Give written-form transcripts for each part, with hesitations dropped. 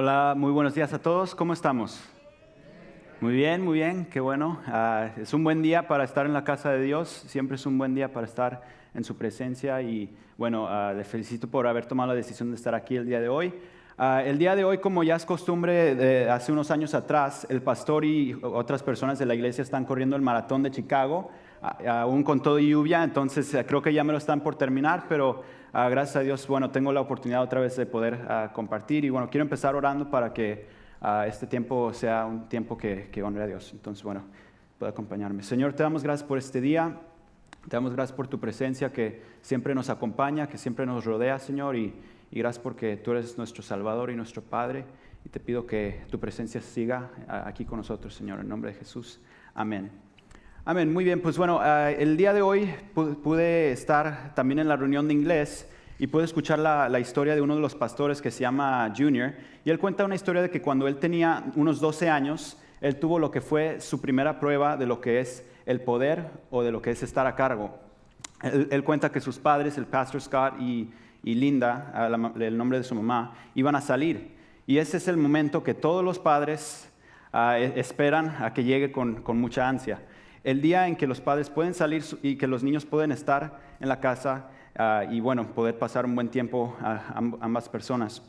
Hola, muy buenos días a todos. ¿Cómo estamos? Muy bien, qué bueno. Es un buen día para estar en la casa de Dios. Siempre es un buen día para estar en su presencia y bueno, le felicito por haber tomado la decisión de estar aquí el día de hoy. El día de hoy, como ya es costumbre, de hace unos años atrás, el pastor y otras personas de la iglesia están corriendo el maratón de Chicago, aún con todo y lluvia, entonces creo que ya me lo están por terminar, pero gracias a Dios, bueno, tengo la oportunidad otra vez de poder compartir y bueno, quiero empezar orando para que este tiempo sea un tiempo que honre a Dios. Entonces, bueno, puede acompañarme. Señor, te damos gracias por este día, te damos gracias por tu presencia que siempre nos acompaña, que siempre nos rodea, Señor, y gracias porque tú eres nuestro Salvador y nuestro Padre, y te pido que tu presencia siga aquí con nosotros, Señor, en nombre de Jesús. Amén. Amén, muy bien, pues bueno, el día de hoy pude estar también en la reunión de inglés y pude escuchar la historia de uno de los pastores que se llama Junior, y él cuenta una historia de que cuando él tenía unos 12 años, él tuvo lo que fue su primera prueba de lo que es el poder o de lo que es estar a cargo. Él cuenta que sus padres, el pastor Scott y Linda, el nombre de su mamá, iban a salir, y ese es el momento que todos los padres esperan a que llegue con mucha ansia. El día en que los padres pueden salir y que los niños pueden estar en la casa y bueno, poder pasar un buen tiempo a ambas personas.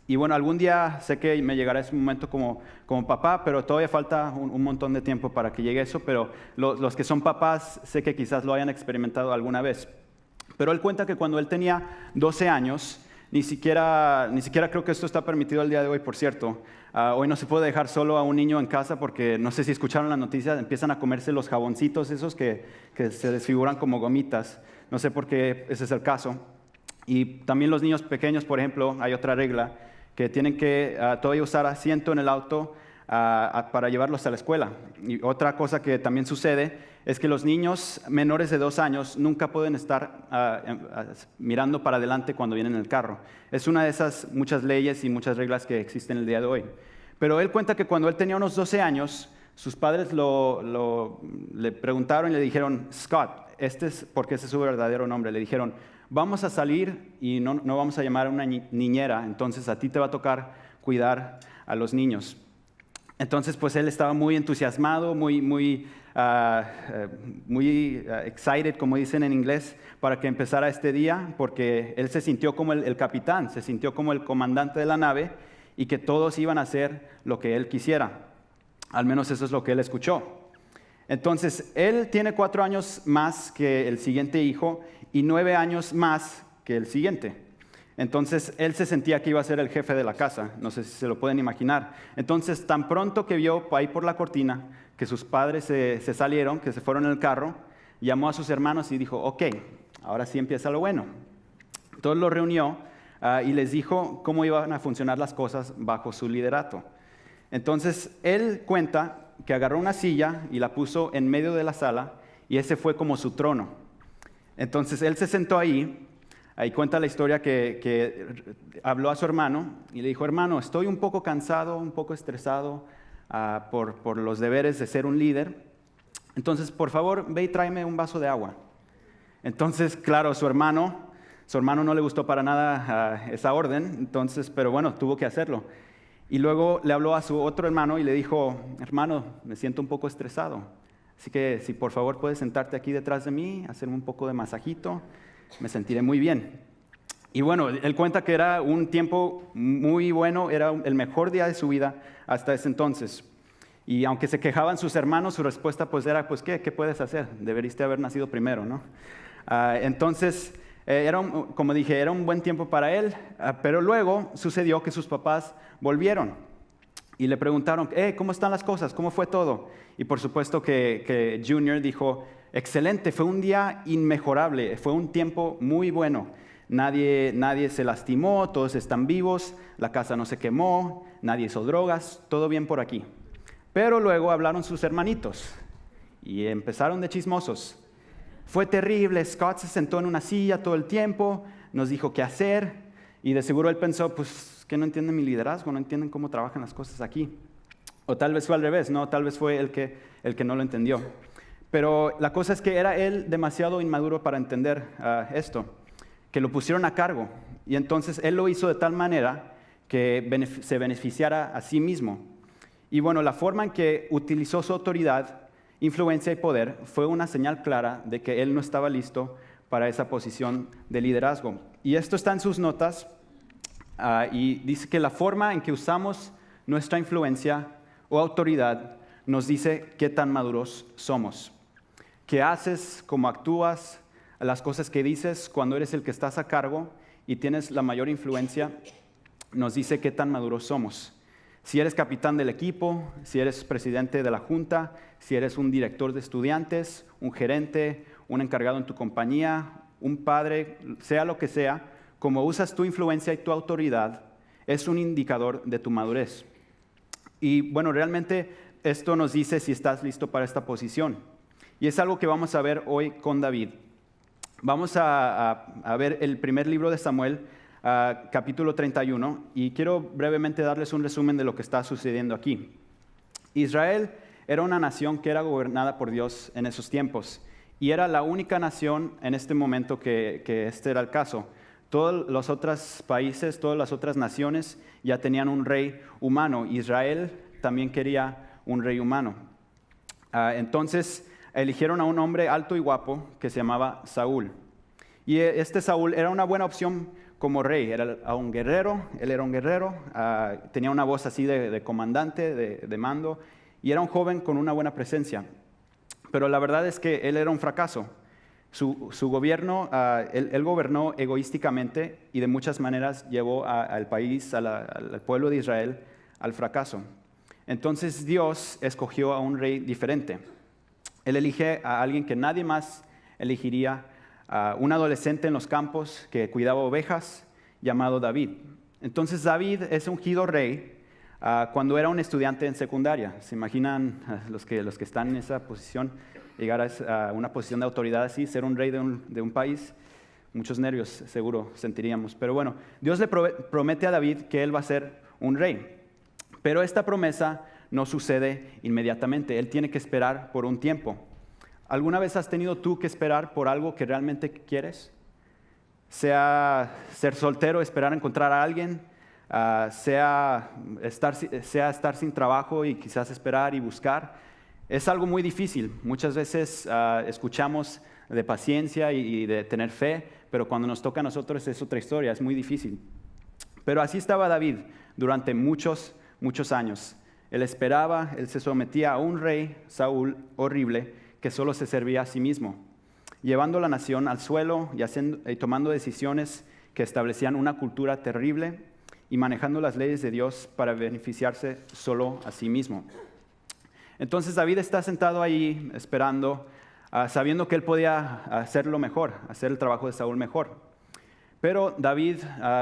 Y bueno, algún día sé que me llegará ese momento como papá, pero todavía falta un montón de tiempo para que llegue eso, pero los que son papás sé que quizás lo hayan experimentado alguna vez. Pero él cuenta que cuando él tenía 12 años, ni siquiera creo que esto está permitido el día de hoy, por cierto. Hoy no se puede dejar solo a un niño en casa porque, no sé si escucharon las noticias, empiezan a comerse los jaboncitos esos que se desfiguran como gomitas. No sé por qué ese es el caso. Y también los niños pequeños, por ejemplo, hay otra regla, que tienen que todavía usar asiento en el auto para llevarlos a la escuela. Y otra cosa que también sucede es que los niños menores de 2 años nunca pueden estar mirando para adelante cuando vienen en el carro. Es una de esas muchas leyes y muchas reglas que existen el día de hoy. Pero él cuenta que cuando él tenía unos 12 años, sus padres le preguntaron y le dijeron, Scott, porque ese es su verdadero nombre, le dijeron, vamos a salir y no vamos a llamar a una niñera, entonces a ti te va a tocar cuidar a los niños. Entonces, pues él estaba muy entusiasmado, muy excited, como dicen en inglés, para que empezara este día, porque él se sintió como el capitán, se sintió como el comandante de la nave y que todos iban a hacer lo que él quisiera. Al menos eso es lo que él escuchó. Entonces, él tiene 4 años más que el siguiente hijo y 9 años más que el siguiente. Entonces, él se sentía que iba a ser el jefe de la casa, no sé si se lo pueden imaginar. Entonces, tan pronto que vio ahí por la cortina que sus padres se salieron, que se fueron en el carro, llamó a sus hermanos y dijo, ok, ahora sí empieza lo bueno. Entonces los reunió y les dijo cómo iban a funcionar las cosas bajo su liderato. Entonces, él cuenta que agarró una silla y la puso en medio de la sala y ese fue como su trono. Entonces, él se sentó ahí. Ahí cuenta la historia que habló a su hermano y le dijo, hermano, estoy un poco cansado, un poco estresado por los deberes de ser un líder. Entonces, por favor, ve y tráeme un vaso de agua. Entonces, claro, su hermano no le gustó para nada esa orden, entonces, pero bueno, tuvo que hacerlo. Y luego le habló a su otro hermano y le dijo, hermano, me siento un poco estresado. Así que si por favor puedes sentarte aquí detrás de mí, hacerme un poco de masajito, me sentiré muy bien. Y bueno, él cuenta que era un tiempo muy bueno, era el mejor día de su vida hasta ese entonces. Y aunque se quejaban sus hermanos, su respuesta pues era, pues ¿qué puedes hacer? Deberías haber nacido primero, ¿no? Entonces, como dije, era un buen tiempo para él, pero luego sucedió que sus papás volvieron y le preguntaron, ¿cómo están las cosas? ¿Cómo fue todo? Y por supuesto que Junior dijo, excelente, fue un día inmejorable, fue un tiempo muy bueno. Nadie se lastimó, todos están vivos, la casa no se quemó, nadie hizo drogas, todo bien por aquí. Pero luego hablaron sus hermanitos y empezaron de chismosos. Fue terrible, Scott se sentó en una silla todo el tiempo, nos dijo qué hacer y de seguro él pensó, pues que no entienden mi liderazgo, no entienden cómo trabajan las cosas aquí. O tal vez fue al revés, ¿no? Tal vez fue el que no lo entendió. Pero la cosa es que era él demasiado inmaduro para entender esto, que lo pusieron a cargo. Y entonces él lo hizo de tal manera que se beneficiara a sí mismo. Y bueno, la forma en que utilizó su autoridad, influencia y poder fue una señal clara de que él no estaba listo para esa posición de liderazgo. Y esto está en sus notas, y dice que la forma en que usamos nuestra influencia o autoridad nos dice qué tan maduros somos. ¿Qué haces, cómo actúas, las cosas que dices cuando eres el que estás a cargo y tienes la mayor influencia? Nos dice qué tan maduros somos. Si eres capitán del equipo, si eres presidente de la junta, si eres un director de estudiantes, un gerente, un encargado en tu compañía, un padre, sea lo que sea, como usas tu influencia y tu autoridad, es un indicador de tu madurez. Y bueno, realmente esto nos dice si estás listo para esta posición. Y es algo que vamos a ver hoy con David. Vamos a ver el primer libro de Samuel, capítulo 31, y quiero brevemente darles un resumen de lo que está sucediendo aquí. Israel era una nación que era gobernada por Dios en esos tiempos, y era la única nación en este momento que este era el caso. Todos los otros países, todas las otras naciones ya tenían un rey humano. Israel también quería un rey humano. Entonces eligieron a un hombre alto y guapo que se llamaba Saúl. Y este Saúl era una buena opción como rey. Era un guerrero, él era un guerrero, tenía una voz así de comandante, de mando, y era un joven con una buena presencia. Pero la verdad es que él era un fracaso. Su gobierno, él gobernó egoísticamente y de muchas maneras llevó al país, al pueblo de Israel, al fracaso. Entonces Dios escogió a un rey diferente. Él elige a alguien que nadie más elegiría, a un adolescente en los campos que cuidaba ovejas, llamado David. Entonces David es ungido rey cuando era un estudiante en secundaria. ¿Se imaginan los que están en esa posición? Llegar a una posición de autoridad así, ser un rey de un país, muchos nervios seguro sentiríamos. Pero bueno, Dios le promete a David que él va a ser un rey. Pero esta promesa no sucede inmediatamente, él tiene que esperar por un tiempo. ¿Alguna vez has tenido tú que esperar por algo que realmente quieres? Sea ser soltero, esperar a encontrar a alguien, sea estar sin trabajo y quizás esperar y buscar. Es algo muy difícil. Muchas veces escuchamos de paciencia y de tener fe, pero cuando nos toca a nosotros es otra historia, es muy difícil. Pero así estaba David durante muchos años. Él esperaba, él se sometía a un rey, Saúl, horrible, que solo se servía a sí mismo, llevando la nación al suelo y tomando decisiones que establecían una cultura terrible y manejando las leyes de Dios para beneficiarse solo a sí mismo. Entonces David está sentado ahí esperando, sabiendo que él podía hacerlo mejor, hacer el trabajo de Saúl mejor. Pero David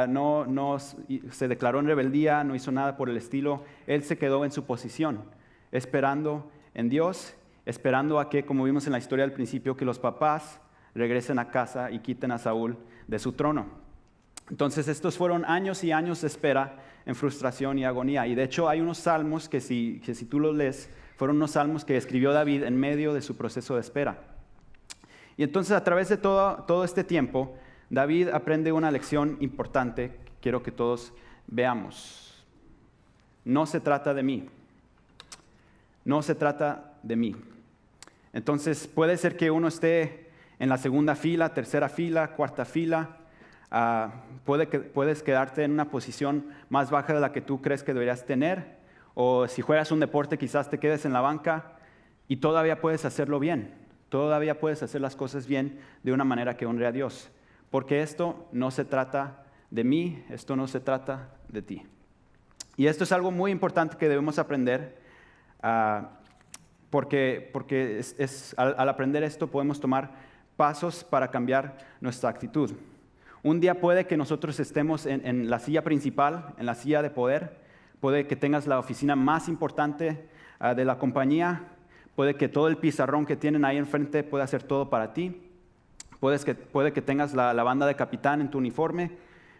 no se declaró en rebeldía, no hizo nada por el estilo. Él se quedó en su posición, esperando en Dios, esperando a que, como vimos en la historia al principio, que los papás regresen a casa y quiten a Saúl de su trono. Entonces estos fueron años y años de espera en frustración y agonía. Y de hecho hay unos salmos que si tú los lees, fueron unos salmos que escribió David en medio de su proceso de espera. Y entonces a través de todo este tiempo, David aprende una lección importante que quiero que todos veamos. No se trata de mí. No se trata de mí. Entonces puede ser que uno esté en la segunda fila, tercera fila, cuarta fila. Puedes quedarte en una posición más baja de la que tú crees que deberías tener. O si juegas un deporte, quizás te quedes en la banca y todavía puedes hacerlo bien. Todavía puedes hacer las cosas bien de una manera que honre a Dios. Porque esto no se trata de mí, esto no se trata de ti. Y esto es algo muy importante que debemos aprender, porque al aprender esto podemos tomar pasos para cambiar nuestra actitud. Un día puede que nosotros estemos en la silla principal, en la silla de poder. Puede que tengas la oficina más importante de la compañía. Puede que todo el pizarrón que tienen ahí enfrente pueda hacer todo para ti. Puede que tengas la banda de capitán en tu uniforme,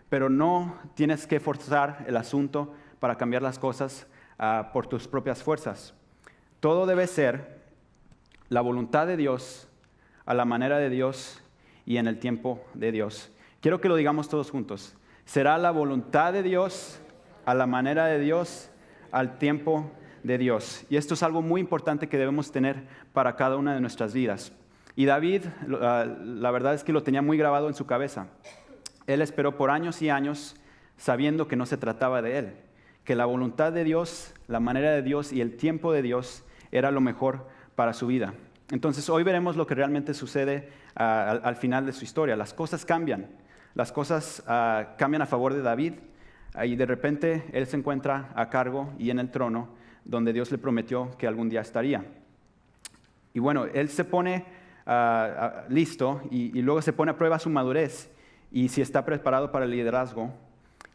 pero no tienes que forzar el asunto para cambiar las cosas por tus propias fuerzas. Todo debe ser la voluntad de Dios, a la manera de Dios y en el tiempo de Dios. Quiero que lo digamos todos juntos. Será la voluntad de Dios a la manera de Dios, al tiempo de Dios. Y esto es algo muy importante que debemos tener para cada una de nuestras vidas. Y David, la verdad es que lo tenía muy grabado en su cabeza. Él esperó por años y años sabiendo que no se trataba de él, que la voluntad de Dios, la manera de Dios y el tiempo de Dios era lo mejor para su vida. Entonces hoy veremos lo que realmente sucede al final de su historia. Las cosas cambian, las cosas cambian a favor de David y de repente él se encuentra a cargo y en el trono donde Dios le prometió que algún día estaría. Y bueno, él se pone listo y luego se pone a prueba su madurez y si está preparado para el liderazgo.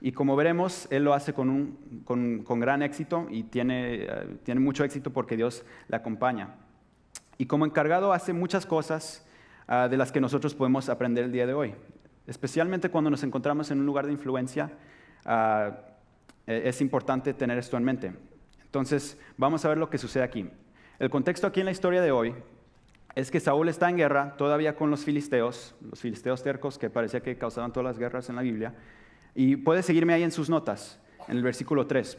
Y como veremos, él lo hace con gran éxito y tiene mucho éxito porque Dios le acompaña. Y como encargado hace muchas cosas de las que nosotros podemos aprender el día de hoy. Especialmente cuando nos encontramos en un lugar de influencia, es importante tener esto en mente. Entonces, vamos a ver lo que sucede aquí. El contexto aquí en la historia de hoy es que Saúl está en guerra todavía con los filisteos tercos que parecía que causaban todas las guerras en la Biblia. Y puede seguirme ahí en sus notas, en el versículo 3.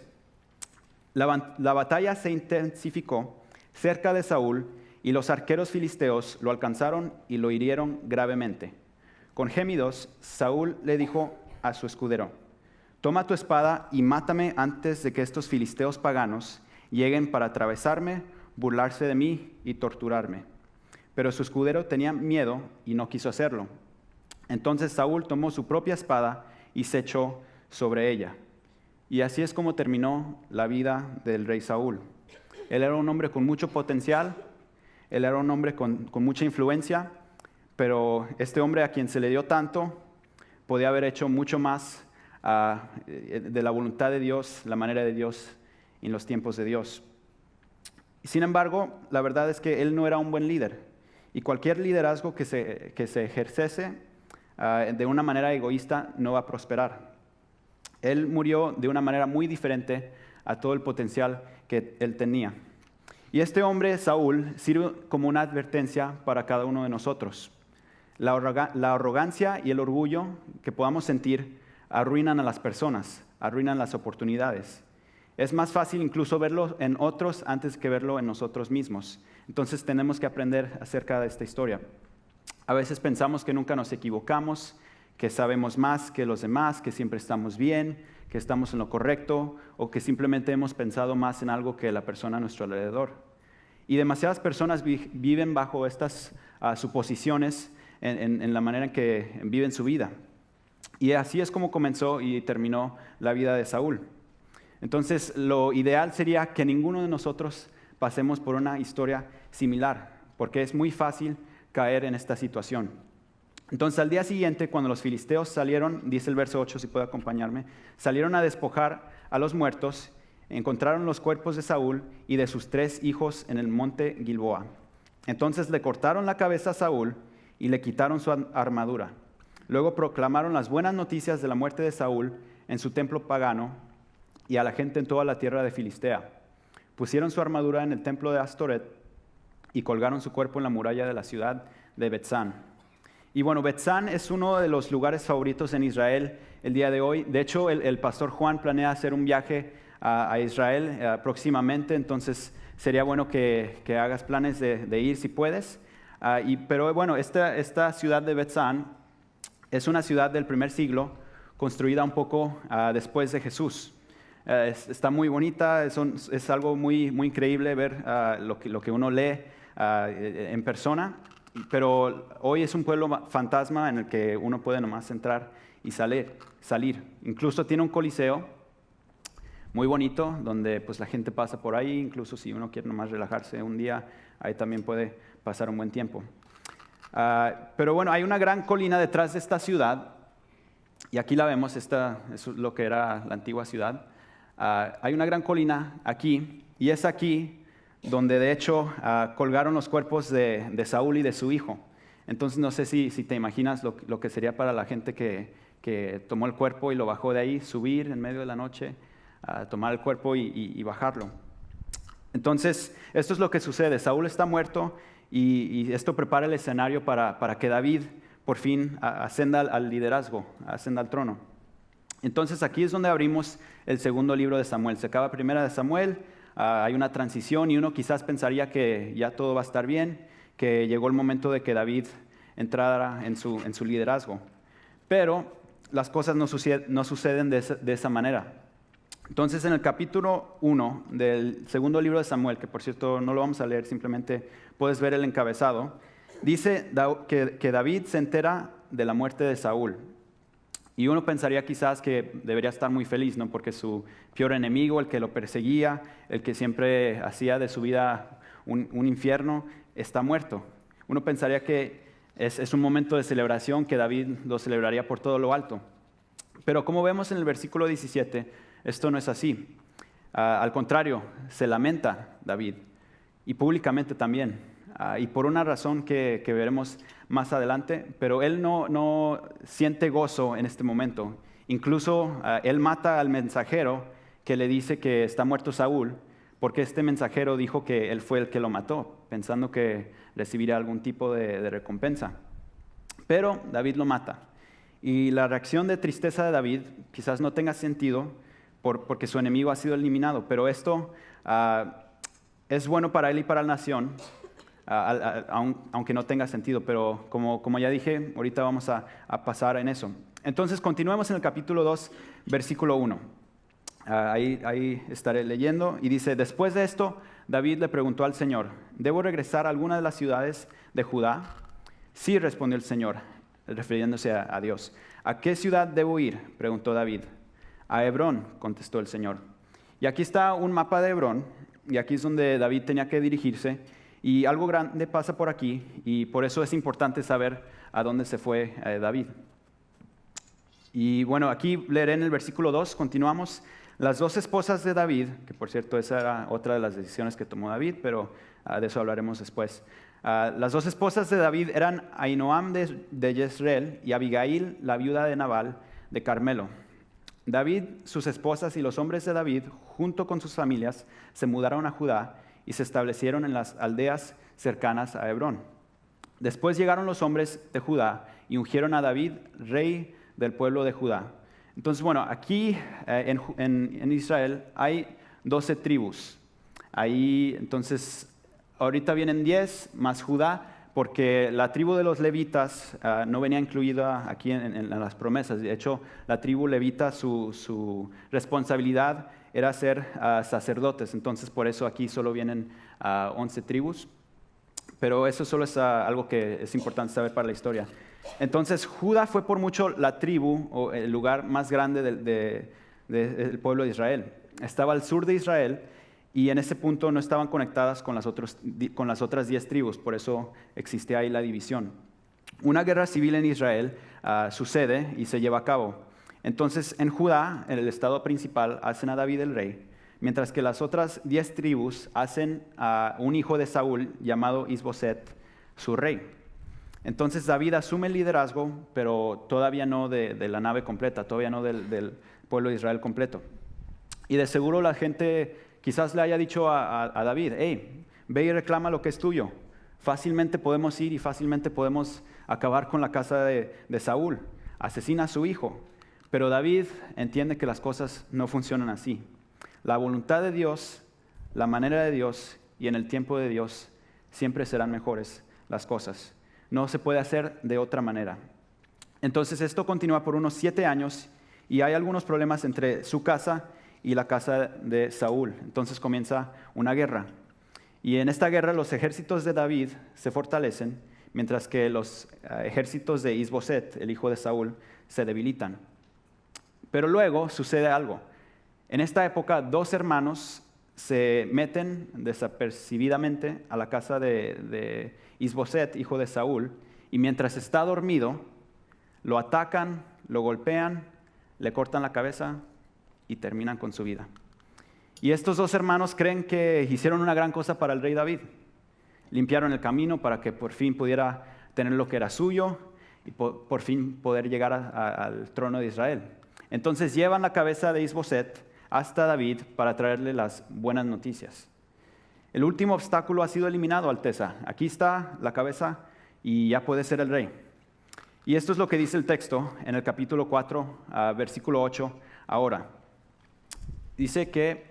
La batalla se intensificó cerca de Saúl y los arqueros filisteos lo alcanzaron y lo hirieron gravemente. Con gemidos, Saúl le dijo a su escudero: toma tu espada y mátame antes de que estos filisteos paganos lleguen para atravesarme, burlarse de mí y torturarme. Pero su escudero tenía miedo y no quiso hacerlo. Entonces Saúl tomó su propia espada y se echó sobre ella. Y así es como terminó la vida del rey Saúl. Él era un hombre con mucho potencial, él era un hombre con mucha influencia, pero este hombre a quien se le dio tanto podía haber hecho mucho más de la voluntad de Dios, la manera de Dios en los tiempos de Dios. Sin embargo, la verdad es que él no era un buen líder. Y cualquier liderazgo que se ejercese de una manera egoísta no va a prosperar. Él murió de una manera muy diferente a todo el potencial que él tenía. Y este hombre, Saúl, sirve como una advertencia para cada uno de nosotros. La arrogancia y el orgullo que podamos sentir arruinan a las personas, arruinan las oportunidades. Es más fácil incluso verlo en otros antes que verlo en nosotros mismos. Entonces tenemos que aprender acerca de esta historia. A veces pensamos que nunca nos equivocamos, que sabemos más que los demás, que siempre estamos bien, que estamos en lo correcto o que simplemente hemos pensado más en algo que la persona a nuestro alrededor. Y demasiadas personas viven bajo estas suposiciones en la manera en que viven su vida. Y así es como comenzó y terminó la vida de Saúl. Entonces, lo ideal sería que ninguno de nosotros pasemos por una historia similar, porque es muy fácil caer en esta situación. Entonces, al día siguiente, cuando los filisteos salieron, dice el verso 8, si puede acompañarme, salieron a despojar a los muertos, encontraron los cuerpos de Saúl y de sus 3 hijos en el monte Gilboa. Entonces le cortaron la cabeza a Saúl y le quitaron su armadura. Luego proclamaron las buenas noticias de la muerte de Saúl en su templo pagano y a la gente en toda la tierra de Filistea. Pusieron su armadura en el templo de Astoret y colgaron su cuerpo en la muralla de la ciudad de Bet-San. Y bueno, Bet-San es uno de los lugares favoritos en Israel el día de hoy. De hecho, el pastor Juan planea hacer un viaje a Israel próximamente, entonces sería bueno que hagas planes de ir si puedes. Pero bueno, esta ciudad de Bet-San es una ciudad del primer siglo, construida un poco después de Jesús. Está muy bonita, es algo muy, muy increíble ver lo que uno lee en persona, pero hoy es un pueblo fantasma en el que uno puede nomás entrar y salir. Incluso tiene un coliseo muy bonito donde pues la gente pasa por ahí, incluso si uno quiere nomás relajarse un día, ahí también puede pasar un buen tiempo. Pero bueno, hay una gran colina detrás de esta ciudad, y aquí la vemos, esta es lo que era la antigua ciudad. Hay una gran colina aquí, y es aquí donde de hecho colgaron los cuerpos de Saúl y de su hijo. Entonces no sé si te imaginas lo que sería para la gente que tomó el cuerpo y lo bajó de ahí, subir en medio de la noche, tomar el cuerpo y bajarlo. Entonces, esto es lo que sucede. Saúl está muerto y esto prepara el escenario para que David por fin ascenda al liderazgo, ascenda al trono. Entonces aquí es donde abrimos el segundo libro de Samuel. Se acaba primera de Samuel, hay una transición y uno quizás pensaría que ya todo va a estar bien, que llegó el momento de que David entrara en su liderazgo. Pero las cosas no suceden de esa manera. Entonces en el capítulo 1 del segundo libro de Samuel, que por cierto no lo vamos a leer, simplemente puedes ver el encabezado, dice que David se entera de la muerte de Saúl. Y uno pensaría quizás que debería estar muy feliz, ¿no? Porque su peor enemigo, el que lo perseguía, el que siempre hacía de su vida un infierno, está muerto. Uno pensaría que es un momento de celebración, que David lo celebraría por todo lo alto. Pero como vemos en el versículo 17, esto no es así. Al contrario, se lamenta David, y públicamente también. Y por una razón que veremos más adelante, pero él no siente gozo en este momento. Incluso él mata al mensajero que le dice que está muerto Saúl, porque este mensajero dijo que él fue el que lo mató, pensando que recibiría algún tipo de recompensa. Pero David lo mata. Y la reacción de tristeza de David quizás no tenga sentido porque su enemigo ha sido eliminado, pero esto es bueno para él y para la nación, aunque no tenga sentido, pero como ya dije, ahorita vamos a pasar en eso. Entonces, continuemos en el capítulo 2, versículo 1. Ahí estaré leyendo, y dice: después de esto, David le preguntó al Señor: ¿debo regresar a alguna de las ciudades de Judá? Sí, respondió el Señor, refiriéndose a Dios. ¿A qué ciudad debo ir?, preguntó David. A Hebrón, contestó el Señor. Y aquí está un mapa de Hebrón, y aquí es donde David tenía que dirigirse, y algo grande pasa por aquí, y por eso es importante saber a dónde se fue David. Y bueno, aquí leeré en el versículo 2, continuamos. Las dos esposas de David, que por cierto esa era otra de las decisiones que tomó David, pero de eso hablaremos después. Las dos esposas de David eran Ahinoam de Jezreel y Abigail, la viuda de Nabal, de Carmelo. David, sus esposas y los hombres de David, junto con sus familias, se mudaron a Judá y se establecieron en las aldeas cercanas a Hebrón. Después llegaron los hombres de Judá y ungieron a David rey del pueblo de Judá. Entonces, bueno, aquí en Israel hay 12 tribus. Ahí, entonces, ahorita vienen 10 más Judá, porque la tribu de los levitas no venía incluida aquí en las promesas. De hecho, la tribu levita, su responsabilidad era ser sacerdotes. Entonces, por eso aquí solo vienen 11 tribus. Pero eso solo es algo que es importante saber para la historia. Entonces, Judá fue por mucho la tribu o el lugar más grande del pueblo de Israel. Estaba al sur de Israel, y en ese punto no estaban conectadas con las otras 10 tribus, por eso existe ahí la división. Una guerra civil en Israel sucede y se lleva a cabo. Entonces, en Judá, en el estado principal, hacen a David el rey, mientras que las otras 10 tribus hacen a un hijo de Saúl llamado Isboset su rey. Entonces David asume el liderazgo, pero todavía no de la nave completa, todavía no del pueblo de Israel completo. Y de seguro la gente quizás le haya dicho a David: hey, ve y reclama lo que es tuyo. Fácilmente podemos ir y fácilmente podemos acabar con la casa de Saúl. Asesina a su hijo. Pero David entiende que las cosas no funcionan así. La voluntad de Dios, la manera de Dios y en el tiempo de Dios siempre serán mejores las cosas. No se puede hacer de otra manera. Entonces esto continúa por unos 7 años y hay algunos problemas entre su casa y la casa de Saúl. Entonces comienza una guerra. Y en esta guerra los ejércitos de David se fortalecen, mientras que los ejércitos de Isboset, el hijo de Saúl, se debilitan. Pero luego sucede algo. En esta época, 2 hermanos se meten desapercibidamente a la casa de Isboset, hijo de Saúl, y mientras está dormido, lo atacan, lo golpean, le cortan la cabeza y terminan con su vida. Y estos 2 hermanos creen que hicieron una gran cosa para el rey David. Limpiaron el camino para que por fin pudiera tener lo que era suyo y por fin poder llegar al trono de Israel. Entonces llevan la cabeza de Isboset hasta David para traerle las buenas noticias. El último obstáculo ha sido eliminado, Alteza. Aquí está la cabeza y ya puede ser el rey. Y esto es lo que dice el texto en el capítulo 4, versículo 8, ahora. Dice que,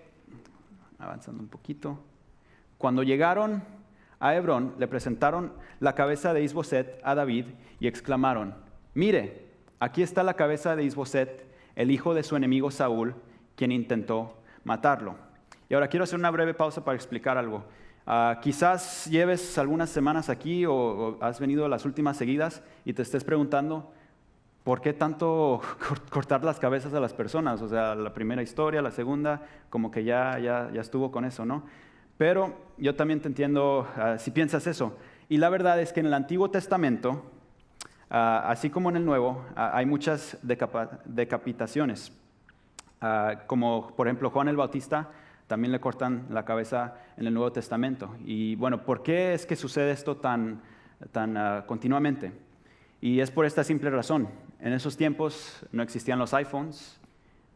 avanzando un poquito, cuando llegaron a Hebrón, le presentaron la cabeza de Isboset a David y exclamaron: mire, aquí está la cabeza de Isboset, el hijo de su enemigo Saúl, quien intentó matarlo. Y ahora quiero hacer una breve pausa para explicar algo. Quizás lleves algunas semanas aquí o has venido las últimas seguidas y te estés preguntando, ¿por qué tanto cortar las cabezas a las personas? O sea, la primera historia, la segunda, como que ya estuvo con eso, ¿no? Pero yo también te entiendo si piensas eso. Y la verdad es que en el Antiguo Testamento, así como en el Nuevo, hay muchas decapitaciones. Como por ejemplo Juan el Bautista, también le cortan la cabeza en el Nuevo Testamento. Y bueno, ¿por qué es que sucede esto tan continuamente? Y es por esta simple razón. En esos tiempos no existían los iPhones,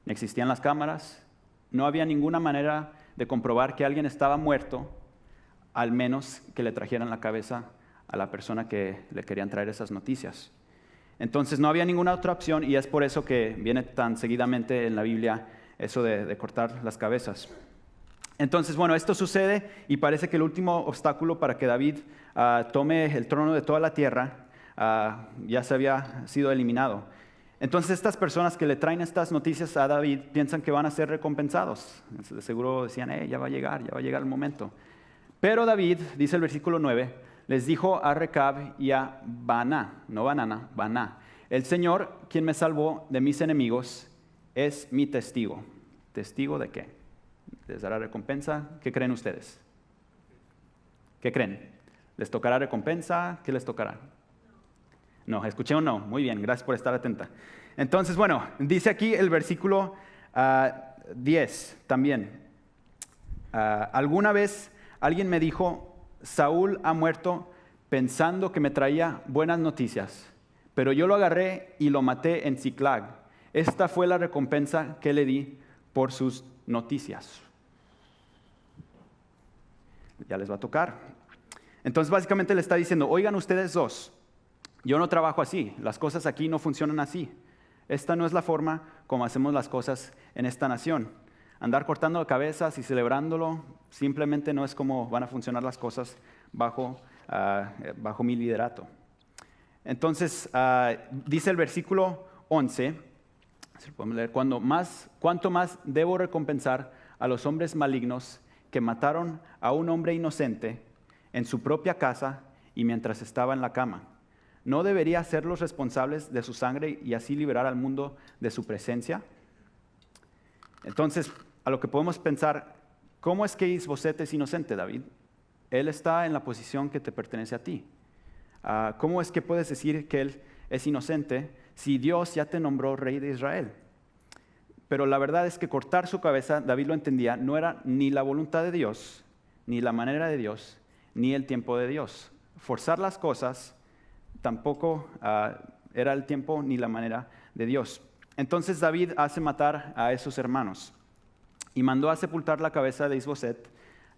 no existían las cámaras, no había ninguna manera de comprobar que alguien estaba muerto, al menos que le trajeran la cabeza a la persona que le querían traer esas noticias. Entonces no había ninguna otra opción y es por eso que viene tan seguidamente en la Biblia eso de cortar las cabezas. Entonces, bueno, esto sucede y parece que el último obstáculo para que David tome el trono de toda la tierra ya se había sido eliminado. Entonces estas personas que le traen estas noticias a David piensan que van a ser recompensados. De seguro decían, ya va a llegar el momento. Pero David, dice el versículo 9, les dijo a Recab y a Baná, no Banana, Baná: el Señor, quien me salvó de mis enemigos, es mi testigo. ¿Testigo de qué? ¿Les dará recompensa? ¿Qué creen ustedes? ¿Qué creen? ¿Les tocará recompensa? ¿Qué les tocará? No, escuché un no. Muy bien, gracias por estar atenta. Entonces, bueno, dice aquí el versículo 10 también. Alguna vez alguien me dijo, Saúl ha muerto pensando que me traía buenas noticias, pero yo lo agarré y lo maté en Ziklag. Esta fue la recompensa que le di por sus noticias. Ya les va a tocar. Entonces básicamente le está diciendo, oigan ustedes dos, yo no trabajo así, las cosas aquí no funcionan así. Esta no es la forma como hacemos las cosas en esta nación. Andar cortando cabezas y celebrándolo simplemente no es como van a funcionar las cosas bajo mi liderato. Entonces dice el versículo 11, si lo podemos leer, cuánto más debo recompensar a los hombres malignos que mataron a un hombre inocente en su propia casa y mientras estaba en la cama. ¿No debería hacerlos responsables de su sangre y así liberar al mundo de su presencia? Entonces, a lo que podemos pensar, ¿cómo es que Isboset es inocente, David? Él está en la posición que te pertenece a ti. ¿Cómo es que puedes decir que él es inocente si Dios ya te nombró rey de Israel? Pero la verdad es que cortar su cabeza, David lo entendía, no era ni la voluntad de Dios, ni la manera de Dios, ni el tiempo de Dios. Forzar las cosas tampoco era el tiempo ni la manera de Dios. Entonces David hace matar a esos hermanos y mandó a sepultar la cabeza de Isboset,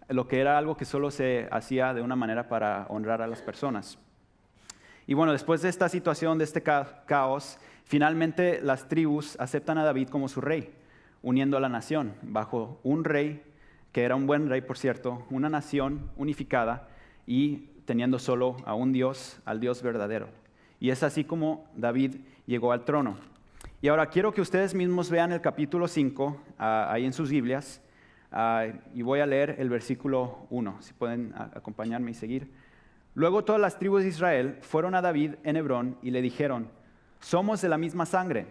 lo que era algo que solo se hacía de una manera para honrar a las personas. Y bueno, después de esta situación, de este caos, finalmente las tribus aceptan a David como su rey, uniendo a la nación bajo un rey, que era un buen rey, por cierto, una nación unificada y teniendo solo a un Dios, al Dios verdadero. Y es así como David llegó al trono. Y ahora quiero que ustedes mismos vean el capítulo 5, ahí en sus Biblias, y voy a leer el versículo 1, si pueden acompañarme y seguir. Luego todas las tribus de Israel fueron a David en Hebrón y le dijeron, somos de la misma sangre.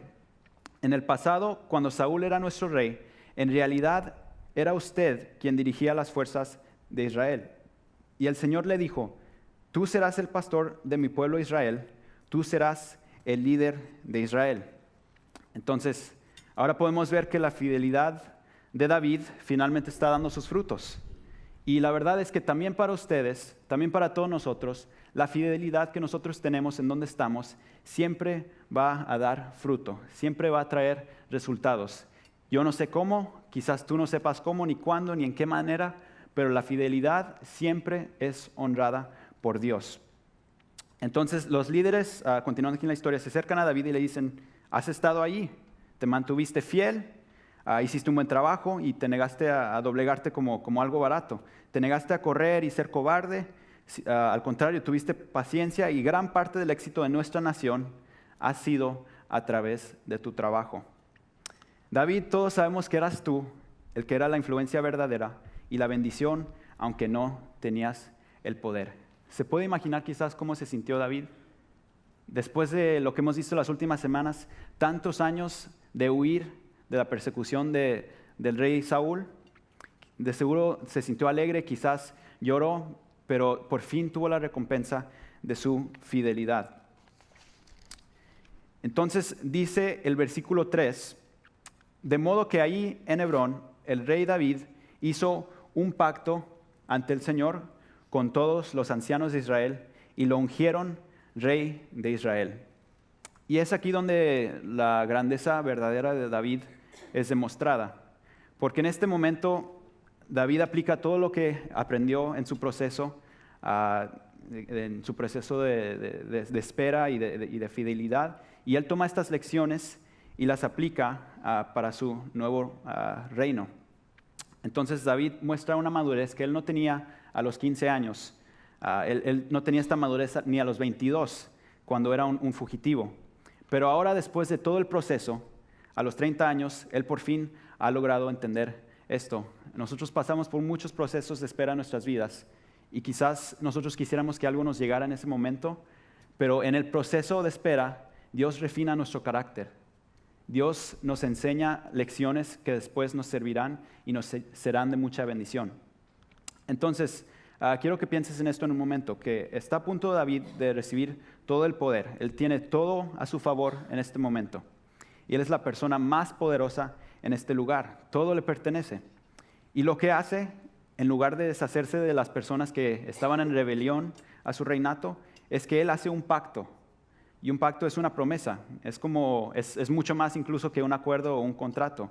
En el pasado, cuando Saúl era nuestro rey, en realidad era usted quien dirigía las fuerzas de Israel. Y el Señor le dijo, tú serás el pastor de mi pueblo Israel, tú serás el líder de Israel. Entonces, ahora podemos ver que la fidelidad de David finalmente está dando sus frutos. Y la verdad es que también para ustedes, también para todos nosotros, la fidelidad que nosotros tenemos en donde estamos siempre va a dar fruto, siempre va a traer resultados. Yo no sé cómo, quizás tú no sepas cómo, ni cuándo, ni en qué manera, pero la fidelidad siempre es honrada por Dios. Entonces los líderes, continuando aquí en la historia, se acercan a David y le dicen, has estado allí, te mantuviste fiel, hiciste un buen trabajo y te negaste a doblegarte como algo barato. Te negaste a correr y ser cobarde. Al contrario, tuviste paciencia y gran parte del éxito de nuestra nación ha sido a través de tu trabajo. David, todos sabemos que eras tú el que era la influencia verdadera y la bendición, aunque no tenías el poder. ¿Se puede imaginar quizás cómo se sintió David? Después de lo que hemos visto las últimas semanas, tantos años de huir de la persecución del rey Saúl, de seguro se sintió alegre, quizás lloró, pero por fin tuvo la recompensa de su fidelidad. Entonces dice el versículo 3, de modo que ahí en Hebrón el rey David hizo un pacto ante el Señor con todos los ancianos de Israel y lo ungieron rey de Israel. Y es aquí donde la grandeza verdadera de David es demostrada, porque en este momento David aplica todo lo que aprendió en su proceso, de espera y de fidelidad, y él toma estas lecciones y las aplica para su nuevo reino. Entonces David muestra una madurez que él no tenía a los 15 años, él no tenía esta madurez ni a los 22, cuando era un fugitivo. Pero ahora, después de todo el proceso, a los 30 años, él por fin ha logrado entender esto. Nosotros pasamos por muchos procesos de espera en nuestras vidas y quizás nosotros quisiéramos que algo nos llegara en ese momento, pero en el proceso de espera, Dios refina nuestro carácter. Dios nos enseña lecciones que después nos servirán y nos serán de mucha bendición. Entonces, quiero que pienses en esto en un momento, que está a punto David de recibir todo el poder. Él tiene todo a su favor en este momento. Y él es la persona más poderosa en este lugar. Todo le pertenece. Y lo que hace, en lugar de deshacerse de las personas que estaban en rebelión a su reinato, es que él hace un pacto. Y un pacto es una promesa. Es mucho más incluso que un acuerdo o un contrato.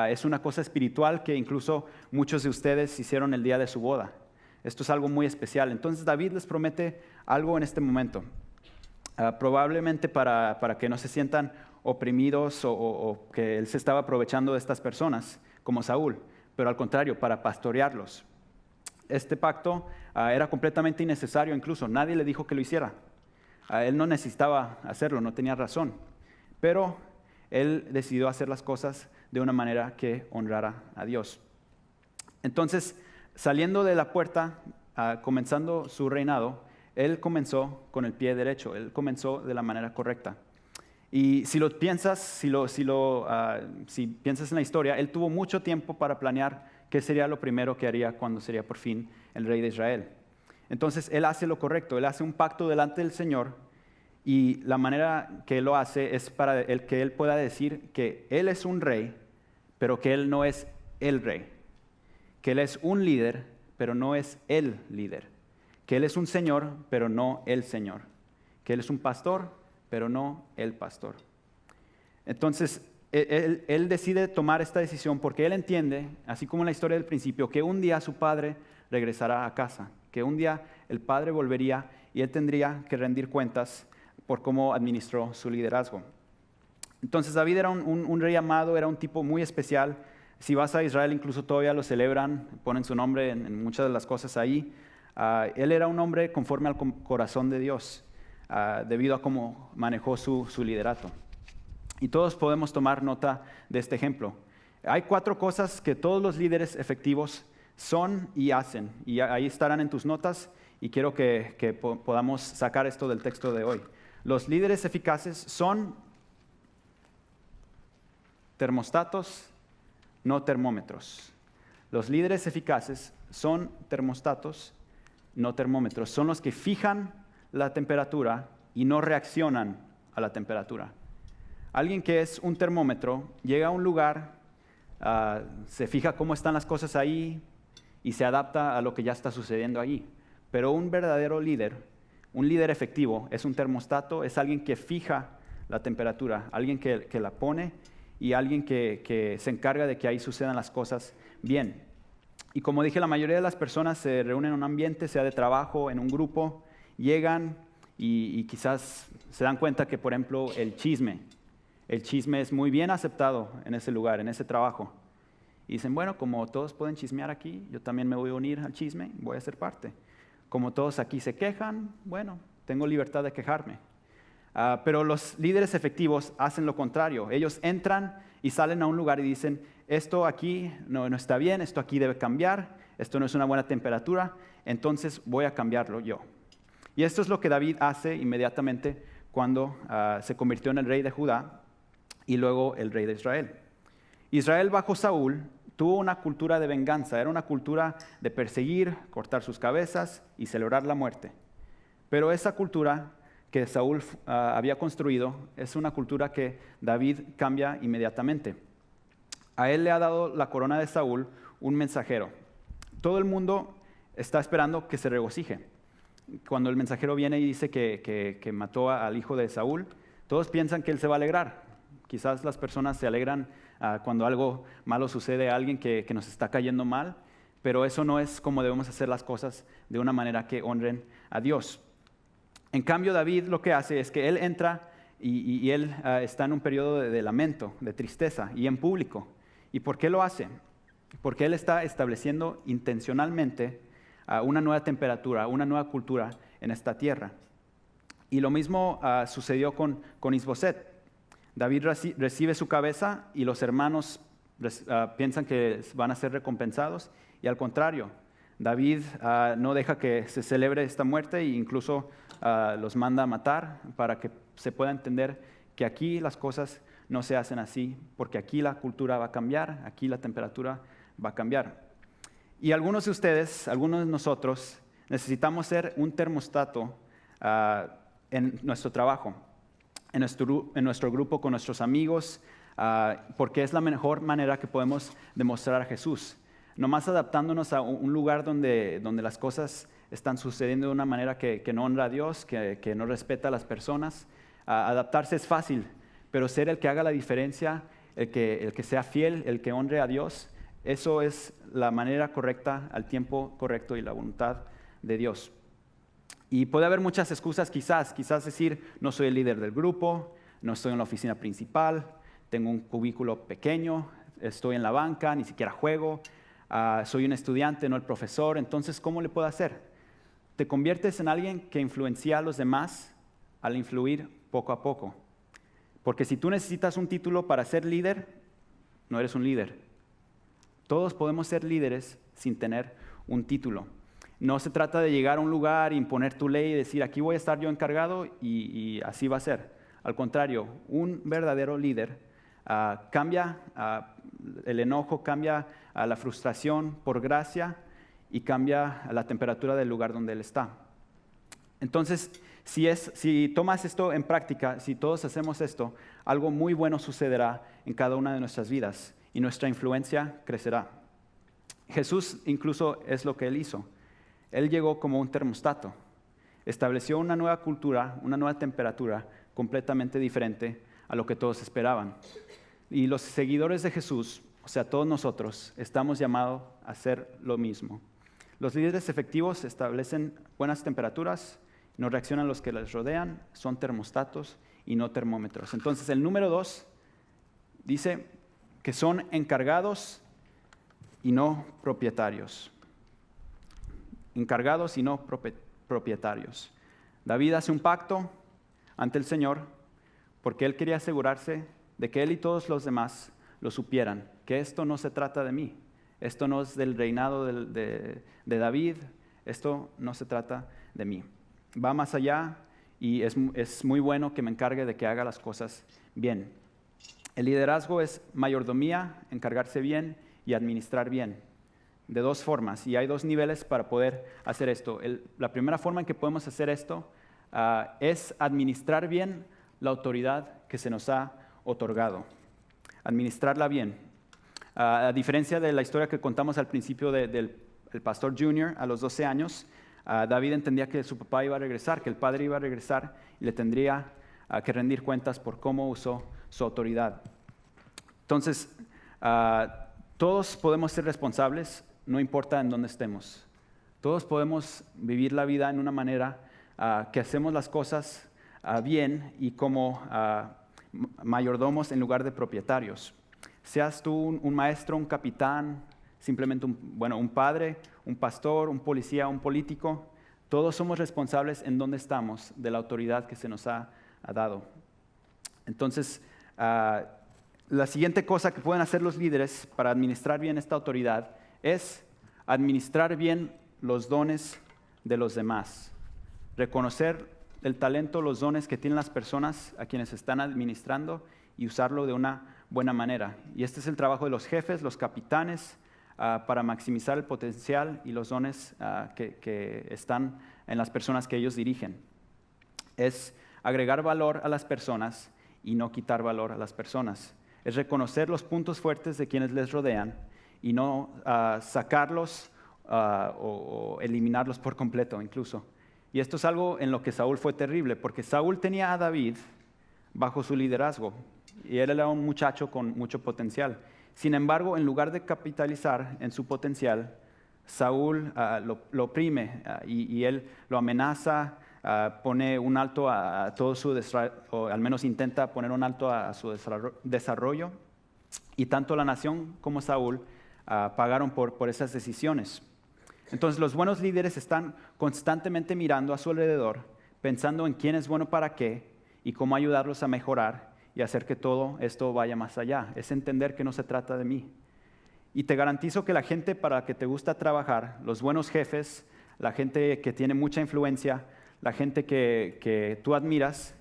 Es una cosa espiritual que incluso muchos de ustedes hicieron el día de su boda. Esto es algo muy especial. Entonces David les promete algo en este momento, probablemente para que no se sientan oprimidos o que él se estaba aprovechando de estas personas, como Saúl, pero al contrario, para pastorearlos. Este pacto era completamente innecesario, incluso nadie le dijo que lo hiciera. Él no necesitaba hacerlo, no tenía razón, pero él decidió hacer las cosas de una manera que honrara a Dios. Entonces, saliendo de la puerta, comenzando su reinado, él comenzó con el pie derecho, él comenzó de la manera correcta. Y si piensas en la historia, él tuvo mucho tiempo para planear qué sería lo primero que haría cuando sería por fin el rey de Israel. Entonces, él hace lo correcto, él hace un pacto delante del Señor y la manera que él lo hace es para que él pueda decir que él es un rey, pero que él no es el rey. Que él es un líder, pero no es el líder. Que él es un señor, pero no el señor. Que él es un pastor, pero no el pastor. Entonces, él decide tomar esta decisión porque él entiende, así como en la historia del principio, que un día su padre regresará a casa, que un día el padre volvería y él tendría que rendir cuentas por cómo administró su liderazgo. Entonces, David era un rey amado, era un tipo muy especial. Si vas a Israel, incluso todavía lo celebran, ponen su nombre en muchas de las cosas ahí. Él era un hombre conforme al corazón de Dios, debido a cómo manejó su liderato. Y todos podemos tomar nota de este ejemplo. Hay 4 cosas que todos los líderes efectivos son y hacen. Y ahí estarán en tus notas y quiero que podamos sacar esto del texto de hoy. Los líderes eficaces son termostatos, no termómetros. Los líderes eficaces son termostatos, no termómetros. Son los que fijan la temperatura y no reaccionan a la temperatura. Alguien que es un termómetro llega a un lugar, se fija cómo están las cosas ahí y se adapta a lo que ya está sucediendo allí. Pero un verdadero líder, un líder efectivo, es un termostato, es alguien que fija la temperatura, alguien que la pone y alguien que se encarga de que ahí sucedan las cosas bien. Y como dije, la mayoría de las personas se reúnen en un ambiente, sea de trabajo, en un grupo, llegan y quizás se dan cuenta que, por ejemplo, el chisme es muy bien aceptado en ese lugar, en ese trabajo. Y dicen, bueno, como todos pueden chismear aquí, yo también me voy a unir al chisme, voy a ser parte. Como todos aquí se quejan, bueno, tengo libertad de quejarme. Pero los líderes efectivos hacen lo contrario. Ellos entran y salen a un lugar y dicen, esto aquí no está bien, esto aquí debe cambiar, esto no es una buena temperatura, entonces voy a cambiarlo yo. Y esto es lo que David hace inmediatamente cuando se convirtió en el rey de Judá y luego el rey de Israel. Israel bajo Saúl tuvo una cultura de venganza, era una cultura de perseguir, cortar sus cabezas y celebrar la muerte. Pero esa cultura que Saúl había construido es una cultura que David cambia inmediatamente. A él le ha dado la corona de Saúl un mensajero. Todo el mundo está esperando que se regocije. Cuando el mensajero viene y dice que mató al hijo de Saúl, todos piensan que él se va a alegrar. Quizás las personas se alegran cuando algo malo sucede a alguien que nos está cayendo mal, pero eso no es como debemos hacer las cosas, de una manera que honren a Dios. En cambio, David lo que hace es que él entra y él está en un periodo de lamento, de tristeza y en público. ¿Y por qué lo hace? Porque él está estableciendo intencionalmente una nueva temperatura, una nueva cultura en esta tierra. Y lo mismo sucedió con Isboset. David recibe su cabeza y los hermanos piensan que van a ser recompensados, y al contrario, David no deja que se celebre esta muerte e incluso los manda a matar para que se pueda entender que aquí las cosas no se hacen así, porque aquí la cultura va a cambiar, aquí la temperatura va a cambiar. Y algunos de ustedes, algunos de nosotros, necesitamos ser un termostato en nuestro trabajo, en nuestro grupo, con nuestros amigos, porque es la mejor manera que podemos demostrar a Jesús. Nomás adaptándonos a un lugar donde las cosas están sucediendo de una manera que no honra a Dios, que no respeta a las personas. Adaptarse es fácil, pero ser el que haga la diferencia, el que sea fiel, el que honre a Dios, eso es la manera correcta, al tiempo correcto y la voluntad de Dios. Y puede haber muchas excusas quizás decir, no soy el líder del grupo, no estoy en la oficina principal, tengo un cubículo pequeño, estoy en la banca, ni siquiera juego, soy un estudiante, no el profesor, entonces ¿cómo le puedo hacer? Te conviertes en alguien que influencia a los demás al influir poco a poco. Porque si tú necesitas un título para ser líder, no eres un líder. Todos podemos ser líderes sin tener un título. No se trata de llegar a un lugar, imponer tu ley y decir, aquí voy a estar yo encargado y así va a ser. Al contrario, un verdadero líder cambia el enojo, cambia la frustración por gracia y cambia la temperatura del lugar donde él está. Entonces, si tomas esto en práctica, si todos hacemos esto, algo muy bueno sucederá en cada una de nuestras vidas y nuestra influencia crecerá. Jesús incluso es lo que él hizo. Él llegó como un termostato, estableció una nueva cultura, una nueva temperatura completamente diferente a lo que todos esperaban. Y los seguidores de Jesús, o sea, todos nosotros, estamos llamados a hacer lo mismo. Los líderes efectivos establecen buenas temperaturas, no reaccionan a los que les rodean, son termostatos y no termómetros. Entonces, el número 2 dice que son encargados y no propietarios. Encargados y no propietarios. David hace un pacto ante el Señor porque él quería asegurarse de que él y todos los demás lo supieran, que esto no se trata de mí, esto no es del reinado de David, esto no se trata de mí. Va más allá y es muy bueno que me encargue de que haga las cosas bien. El liderazgo es mayordomía, encargarse bien y administrar bien. De dos formas, y hay dos niveles para poder hacer esto. La primera forma en que podemos hacer esto es administrar bien la autoridad que se nos ha otorgado. Administrarla bien. A diferencia de la historia que contamos al principio del pastor Junior, a los 12 años, David entendía que su papá iba a regresar, que el padre iba a regresar y le tendría que rendir cuentas por cómo usó su autoridad. Entonces, todos podemos ser responsables, no importa en dónde estemos. Todos podemos vivir la vida en una manera que hacemos las cosas bien y como mayordomos en lugar de propietarios. Seas tú un maestro, un capitán, simplemente un padre, un pastor, un policía, un político, todos somos responsables en dónde estamos de la autoridad que se nos ha dado. Entonces, la siguiente cosa que pueden hacer los líderes para administrar bien esta autoridad es administrar bien los dones de los demás. Reconocer el talento, los dones que tienen las personas a quienes están administrando y usarlo de una buena manera. Y este es el trabajo de los jefes, los capitanes, para maximizar el potencial y los dones que están en las personas que ellos dirigen. Es agregar valor a las personas y no quitar valor a las personas. Es reconocer los puntos fuertes de quienes les rodean y no sacarlos o eliminarlos por completo incluso. Y esto es algo en lo que Saúl fue terrible, porque Saúl tenía a David bajo su liderazgo y él era un muchacho con mucho potencial. Sin embargo, en lugar de capitalizar en su potencial, Saúl lo oprime y él lo amenaza, pone un alto a todo su desarrollo, o al menos intenta poner un alto a su desarrollo. Y tanto la nación como Saúl pagaron por esas decisiones. Entonces los buenos líderes están constantemente mirando a su alrededor, pensando en quién es bueno para qué y cómo ayudarlos a mejorar y hacer que todo esto vaya más allá. Es entender que no se trata de mí. Y te garantizo que la gente para la que te gusta trabajar, los buenos jefes, la gente que tiene mucha influencia, la gente que tú admiras,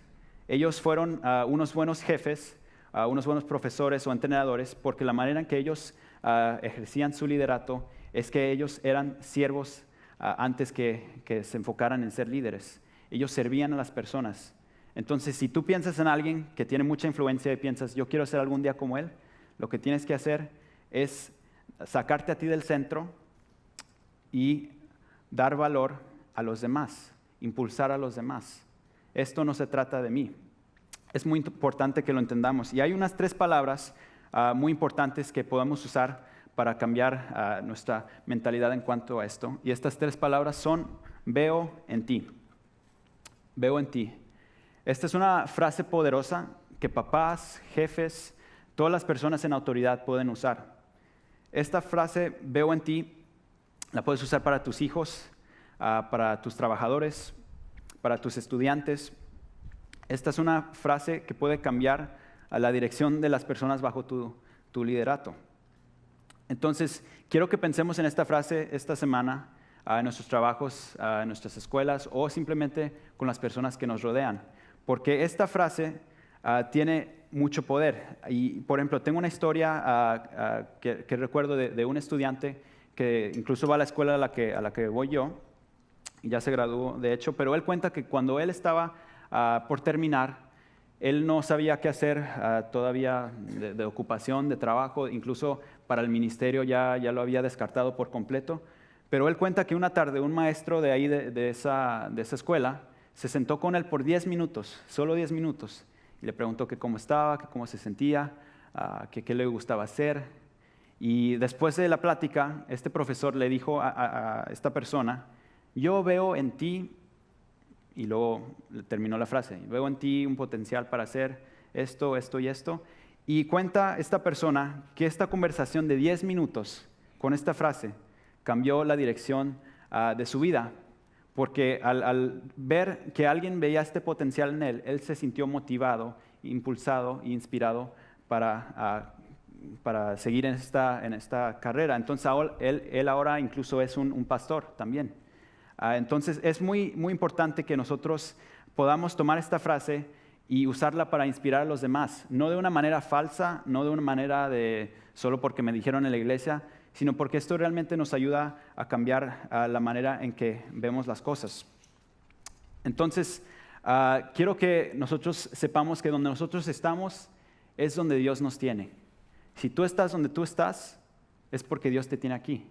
ellos fueron unos buenos jefes, unos buenos profesores o entrenadores, porque la manera en que ellos ejercían su liderato es que ellos eran siervos antes que se enfocaran en ser líderes. Ellos servían a las personas. Entonces, si tú piensas en alguien que tiene mucha influencia y piensas, yo quiero ser algún día como él, lo que tienes que hacer es sacarte a ti del centro y dar valor a los demás, impulsar a los demás. Esto no se trata de mí. Es muy importante que lo entendamos. Y hay unas 3 palabras muy importantes que podemos usar para cambiar nuestra mentalidad en cuanto a esto. Y estas 3 palabras son, veo en ti. Veo en ti. Esta es una frase poderosa que papás, jefes, todas las personas en autoridad pueden usar. Esta frase, veo en ti, la puedes usar para tus hijos, para tus trabajadores, para tus estudiantes. Esta es una frase que puede cambiar a la dirección de las personas bajo tu liderato. Entonces, quiero que pensemos en esta frase esta semana, en nuestros trabajos, en nuestras escuelas o simplemente con las personas que nos rodean. Porque esta frase tiene mucho poder. Y, por ejemplo, tengo una historia que recuerdo de un estudiante que incluso va a la escuela a la que voy yo, y ya se graduó, de hecho, pero él cuenta que cuando él estaba por terminar, él no sabía qué hacer todavía de ocupación, de trabajo, incluso para el ministerio ya lo había descartado por completo. Pero él cuenta que una tarde un maestro de ahí, de esa escuela, se sentó con él por 10 minutos, solo 10 minutos, y le preguntó que cómo estaba, que cómo se sentía, que qué le gustaba hacer. Y después de la plática, este profesor le dijo a esta persona, yo veo en ti, y luego terminó la frase, veo en ti un potencial para hacer esto, esto y esto. Y cuenta esta persona que esta conversación de 10 minutos con esta frase cambió la dirección de su vida, porque al ver que alguien veía este potencial en él se sintió motivado, impulsado e inspirado para seguir en esta carrera. Entonces él ahora incluso es un pastor también. Entonces es muy, muy importante que nosotros podamos tomar esta frase y usarla para inspirar a los demás, no de una manera falsa, no de una manera de solo porque me dijeron en la iglesia, sino porque esto realmente nos ayuda a cambiar la manera en que vemos las cosas. Entonces, quiero que nosotros sepamos que donde nosotros estamos es donde Dios nos tiene. Si tú estás donde tú estás, es porque Dios te tiene aquí.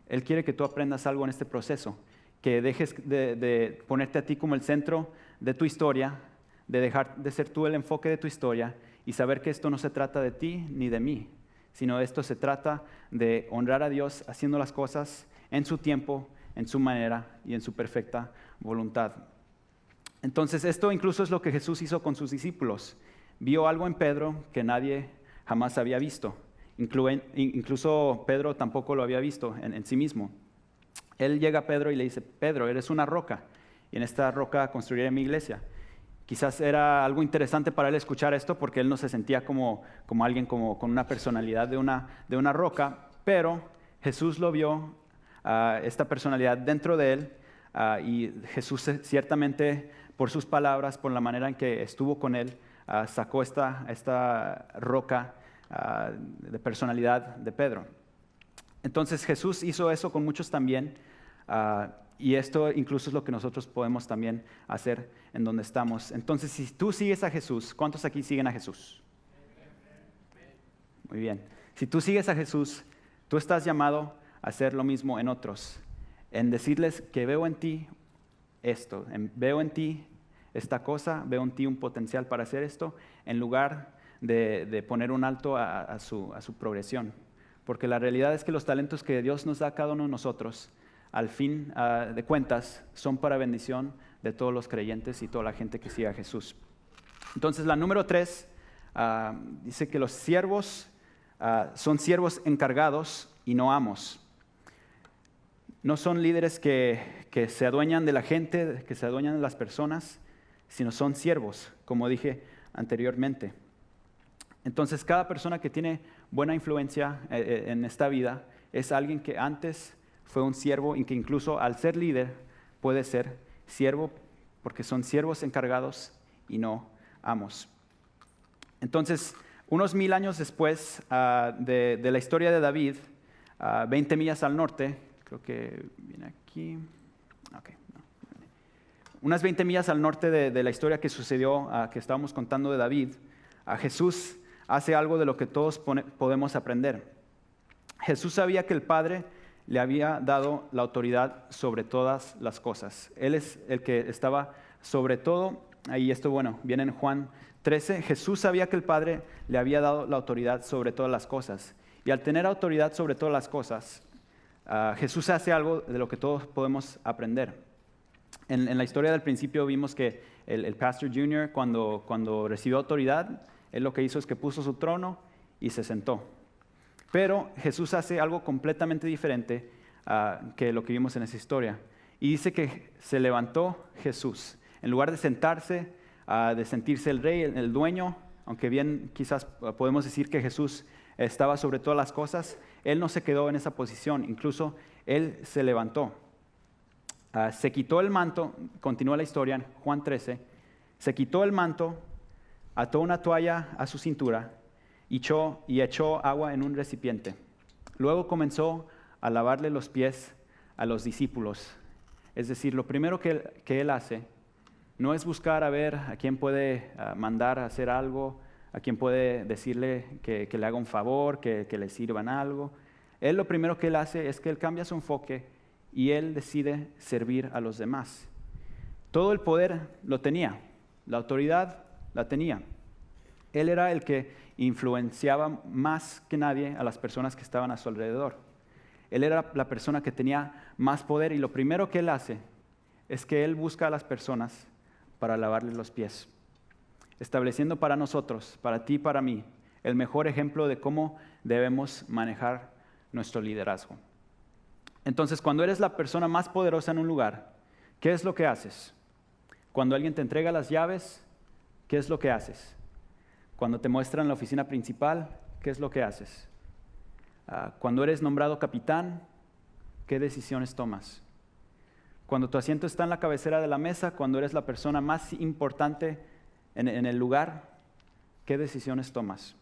Él quiere que tú aprendas algo en este proceso, que dejes de ponerte a ti como el centro de tu historia, de dejar de ser tú el enfoque de tu historia y saber que esto no se trata de ti ni de mí, sino esto se trata de honrar a Dios haciendo las cosas en su tiempo, en su manera y en su perfecta voluntad. Entonces esto incluso es lo que Jesús hizo con sus discípulos. Vio algo en Pedro que nadie jamás había visto. Incluso Pedro tampoco lo había visto en sí mismo. Él llega a Pedro y le dice: Pedro, eres una roca, y en esta roca construiré mi iglesia. Quizás era algo interesante para él escuchar esto, porque él no se sentía como alguien con una personalidad de una roca, pero Jesús lo vio, esta personalidad dentro de él, y Jesús ciertamente, por sus palabras, por la manera en que estuvo con él, sacó esta roca de personalidad de Pedro. Entonces Jesús hizo eso con muchos también, y esto incluso es lo que nosotros podemos también hacer en donde estamos. Entonces, si tú sigues a Jesús, ¿cuántos aquí siguen a Jesús? Muy bien. Si tú sigues a Jesús, tú estás llamado a hacer lo mismo en otros, en decirles que veo en ti esto, veo en ti esta cosa, veo en ti un potencial para hacer esto, en lugar de poner un alto a su progresión. Porque la realidad es que los talentos que Dios nos da a cada uno de nosotros, al fin de cuentas, son para bendición de todos los creyentes y toda la gente que sigue a Jesús. Entonces, la número 3 dice que los siervos son siervos encargados y no amos. No son líderes que se adueñan de la gente, que se adueñan de las personas, sino son siervos, como dije anteriormente. Entonces, cada persona que tiene buena influencia en esta vida es alguien que antes fue un siervo, y que incluso al ser líder puede ser siervo, porque son siervos encargados y no amos. Entonces, unos 1000 años después de la historia de David, 20 millas al norte, creo que viene aquí, okay, no. Unas 20 millas al norte de la historia que sucedió, que estábamos contando de David, Jesús hace algo de lo que todos podemos aprender. Jesús sabía que el Padre le había dado la autoridad sobre todas las cosas. Él es el que estaba sobre todo. Ahí esto, bueno, viene en Juan 13. Jesús sabía que el Padre le había dado la autoridad sobre todas las cosas. Y al tener autoridad sobre todas las cosas, Jesús hace algo de lo que todos podemos aprender. En la historia del principio vimos que el Pastor Junior, cuando recibió autoridad, él lo que hizo es que puso su trono y se sentó. Pero Jesús hace algo completamente diferente que lo que vimos en esa historia. Y dice que se levantó Jesús. En lugar de sentarse, de sentirse el rey, el dueño, aunque bien quizás podemos decir que Jesús estaba sobre todas las cosas, Él no se quedó en esa posición. Incluso Él se levantó. Se quitó el manto, continúa la historia en Juan 13, se quitó el manto, ató una toalla a su cintura y echó agua en un recipiente. Luego comenzó a lavarle los pies a los discípulos. Es decir, lo primero que él hace no es buscar a ver a quién puede mandar a hacer algo, a quién puede decirle que le haga un favor, que le sirvan algo. Él lo primero que él hace es que él cambia su enfoque y él decide servir a los demás. Todo el poder lo tenía, la autoridad la tenía. Él era el que influenciaba más que nadie a las personas que estaban a su alrededor. Él era la persona que tenía más poder, y lo primero que él hace es que él busca a las personas para lavarles los pies, estableciendo para nosotros, para ti y para mí, el mejor ejemplo de cómo debemos manejar nuestro liderazgo. Entonces, cuando eres la persona más poderosa en un lugar, ¿qué es lo que haces? Cuando alguien te entrega las llaves, ¿qué es lo que haces? Cuando te muestran la oficina principal, ¿qué es lo que haces? Cuando eres nombrado capitán, ¿qué decisiones tomas? Cuando tu asiento está en la cabecera de la mesa, cuando eres la persona más importante en el lugar, ¿qué decisiones tomas?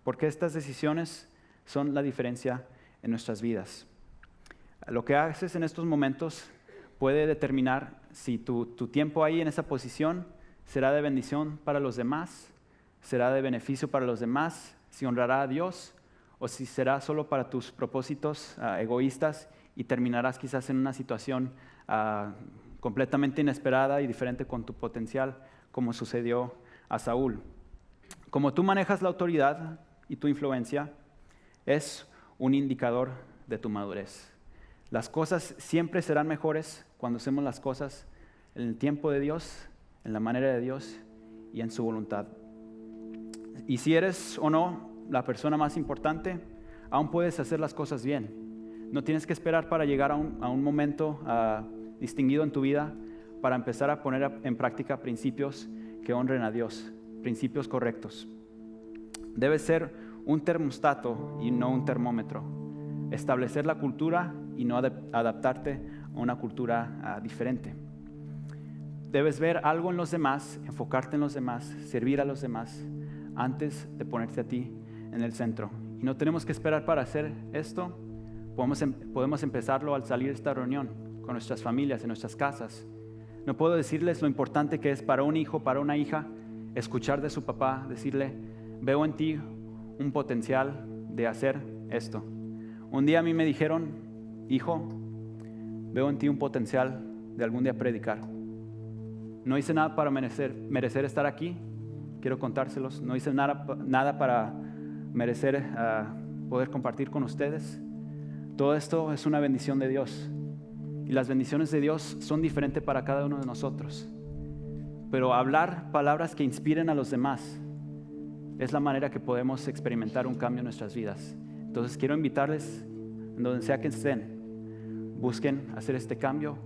Porque estas decisiones son la diferencia en nuestras vidas. Lo que haces en estos momentos puede determinar si tu tiempo ahí en esa posición será de bendición para los demás, será de beneficio para los demás, si honrará a Dios, o si será solo para tus propósitos egoístas y terminarás quizás en una situación completamente inesperada y diferente con tu potencial, como sucedió a Saúl. Como tú manejas la autoridad y tu influencia, es un indicador de tu madurez. Las cosas siempre serán mejores cuando hacemos las cosas en el tiempo de Dios, en la manera de Dios y en su voluntad. Y si eres o no la persona más importante, aún puedes hacer las cosas bien. No tienes que esperar para llegar a un momento distinguido en tu vida para empezar a poner en práctica principios que honren a Dios, principios correctos. Debes ser un termostato y no un termómetro. Establecer la cultura y no adaptarte a una cultura diferente. Debes ver algo en los demás, enfocarte en los demás, servir a los demás, antes de ponerte a ti en el centro. Y no tenemos que esperar para hacer esto. Podemos empezarlo al salir de esta reunión, con nuestras familias, en nuestras casas. No puedo decirles lo importante que es para un hijo, para una hija, escuchar de su papá, decirle, veo en ti un potencial de hacer esto. Un día a mí me dijeron, hijo, veo en ti un potencial de algún día predicar. No hice nada para merecer estar aquí, quiero contárselos. No hice nada para merecer poder compartir con ustedes. Todo esto es una bendición de Dios. Y las bendiciones de Dios son diferentes para cada uno de nosotros. Pero hablar palabras que inspiren a los demás es la manera que podemos experimentar un cambio en nuestras vidas. Entonces quiero invitarles, en donde sea que estén, busquen hacer este cambio,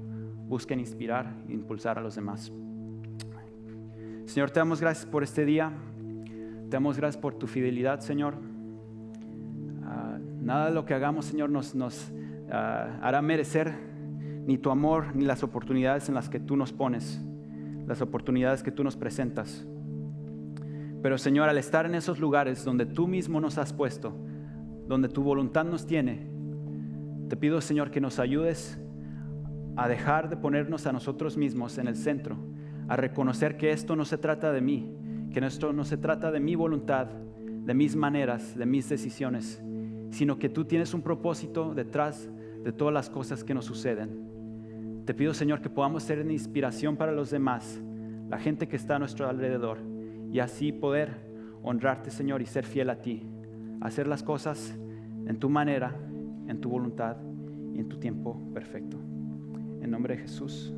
busquen inspirar e impulsar a los demás. Señor, te damos gracias por este día. Te damos gracias por tu fidelidad, Señor. Nada de lo que hagamos, Señor, nos hará merecer ni tu amor, ni las oportunidades en las que tú nos pones, las oportunidades que tú nos presentas. Pero, Señor, al estar en esos lugares donde tú mismo nos has puesto, donde tu voluntad nos tiene, te pido, Señor, que nos ayudes a dejar de ponernos a nosotros mismos en el centro, a reconocer que esto no se trata de mí, que esto no se trata de mi voluntad, de mis maneras, de mis decisiones, sino que tú tienes un propósito detrás de todas las cosas que nos suceden. Te pido, Señor, que podamos ser una inspiración para los demás, la gente que está a nuestro alrededor, y así poder honrarte, Señor, y ser fiel a ti, hacer las cosas en tu manera, en tu voluntad y en tu tiempo perfecto. En nombre de Jesús.